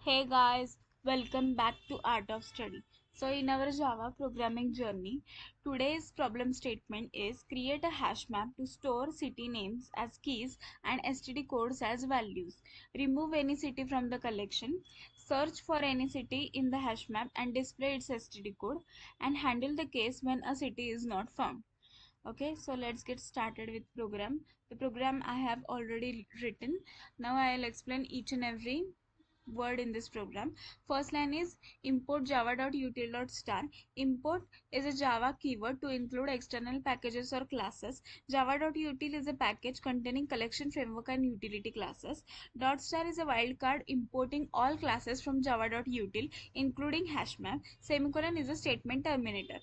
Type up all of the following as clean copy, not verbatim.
Hey guys, welcome back to Art of Study. So in our Java programming journey, today's problem statement is create a hash map to store city names as keys and STD codes as values. Remove any city from the collection, search for any city in the hash map and display its STD code, and handle the case when a city is not found. Okay, so let's get started with program. The program I have already written. Now I'll explain each and every word in this program. First line is import java.util.star. Import is a Java keyword to include external packages or classes. Java.util is a package containing collection framework and utility classes. .star is a wildcard importing all classes from java.util including hashmap. Semicolon is a statement terminator.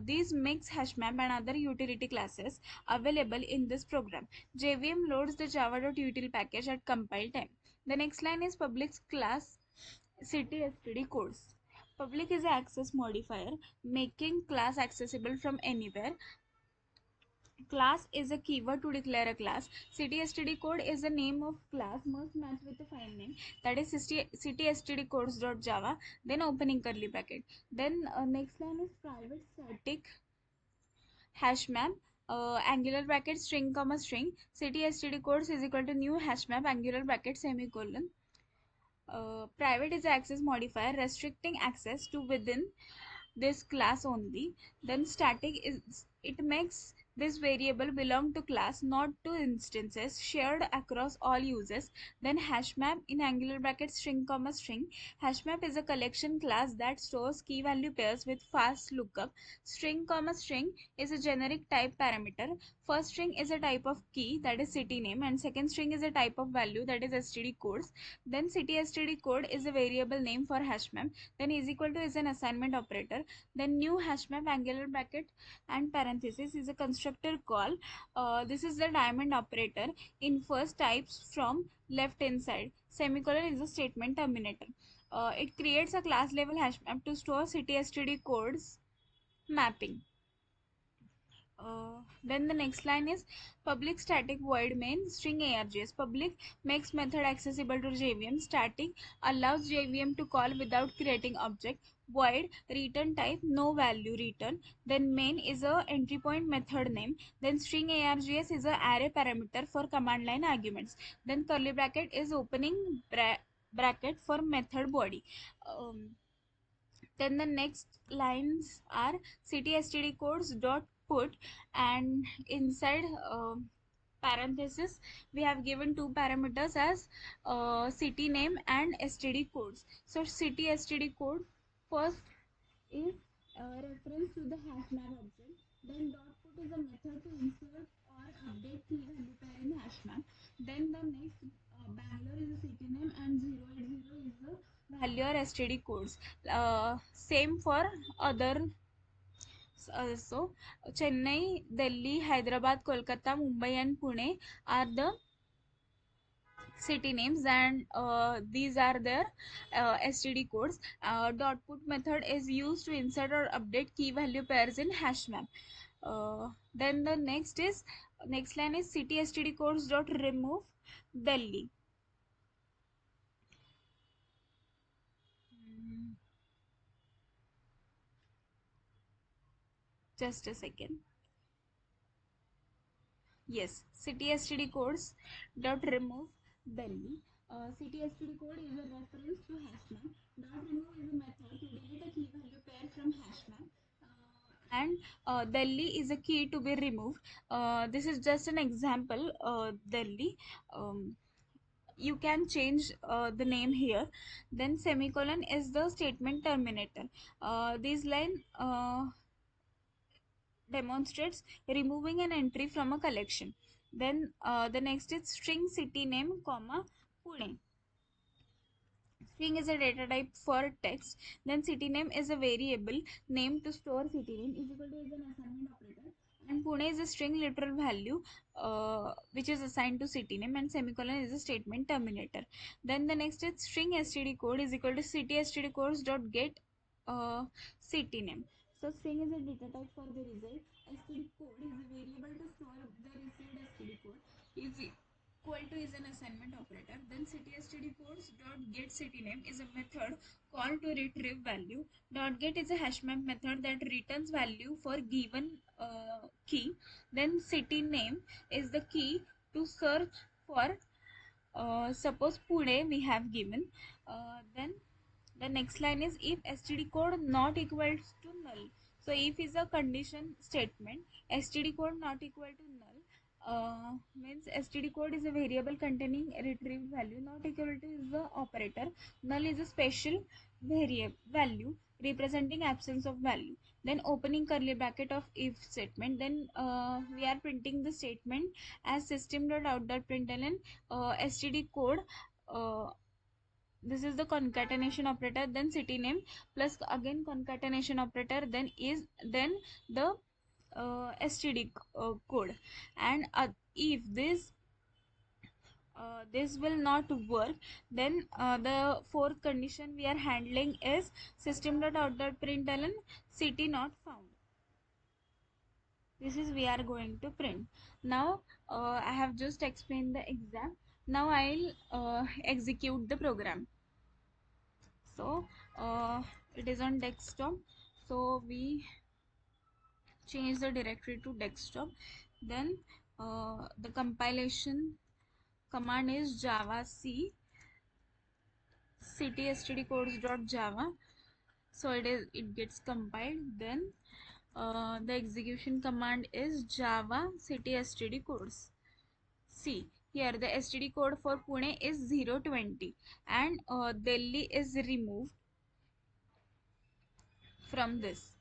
These makes hashmap and other utility classes available in this program. JVM loads the java.util package at compile time. The next line is public class city std codes. Public is an access modifier making class accessible from anywhere. Class is a keyword to declare a class. City std code is the name of class must match with the file name, that is city std codes.java, then opening curly bracket. Then next line is private static hash map, angular bracket string comma string, city std codes is equal to new hash map angular bracket semicolon. Private is the access modifier restricting access to within this class only. Then static is it makes this variable belong to class, not to instances shared across all users. Then hashmap in angular bracket string comma string. Hashmap is a collection class that stores key value pairs with fast lookup. String comma string is a generic type parameter. First string is a type of key, that is city name, and second string is a type of value, that is std codes. Then city std code is a variable name for hashmap. Then is equal to is an assignment operator. Then new hashmap angular bracket and parenthesis is a constructor call. This is the diamond operator in first types from left inside. Semicolon is a statement terminator. It creates a class level hashmap to store city std codes mapping. Then the next line is public static void main string args. Public makes method accessible to JVM. Static allows JVM to call without creating object. Void return type no value return. Then main is a entry point method name. Then string args is a array parameter for command line arguments. Then curly bracket is opening bracket for method body. Then the next lines are city std codes dot put, and inside parenthesis we have given two parameters as city name and std codes. So city std code first is reference to the hash map object. Then dot put is a method to insert or update key value pair in hash map. Then the next Bangalore is a city name and 080 is the value or STD codes. Same for other. So Chennai, Delhi, Hyderabad, Kolkata, Mumbai, and Pune are the city names, and these are their std codes. Dot put method is used to insert or update key value pairs in hash map. Then the next line is city std codes dot remove Delhi. Just a second. Yes, city std codes dot remove Delhi. City std code is a reference to hashmap. Dot remove is a method to delete a key value pair from hashmap. And Delhi is a key to be removed. This is just an example. Delhi. You can change the name here. Then semicolon is the statement terminator. This line demonstrates removing an entry from a collection. Then the next is string city name comma Pune. String is a data type for text. Then city name is a variable name to store city name is equal to is an assignment operator. And Pune is a string literal value which is assigned to city name, and semicolon is a statement terminator. Then the next is string std code is equal to city std codes dot get city name. So string is a data type for the result. Std code is a variable to store the received std code. Is equal to is an assignment operator. Then city std codes dot get city name is a method called to retrieve value. Dot get is a hashmap method that returns value for given key. Then city name is the key to search for. Suppose Pune we have given. Then the next line is if std code not equals to null. So if is a condition statement, std code not equal to null, means std code is a variable containing a retrieved value, not equal to is the operator, null is a special variable value representing absence of value. Then opening curly bracket of if statement. Then we are printing the statement as system.out.println std code. uh, this is the concatenation operator, then city name plus again concatenation operator, then the std code. And if this will not work, then the fourth condition we are handling is system.out.println city not found. This is we are going to print. Now I have just explained the exam. Now I'll execute the program. So it is on desktop, so we change the directory to desktop. Then the compilation command is java c city stdcodes.java. So it gets compiled. Then the execution command is java city std codes. See here the std code for Pune is 020 and Delhi is removed from this.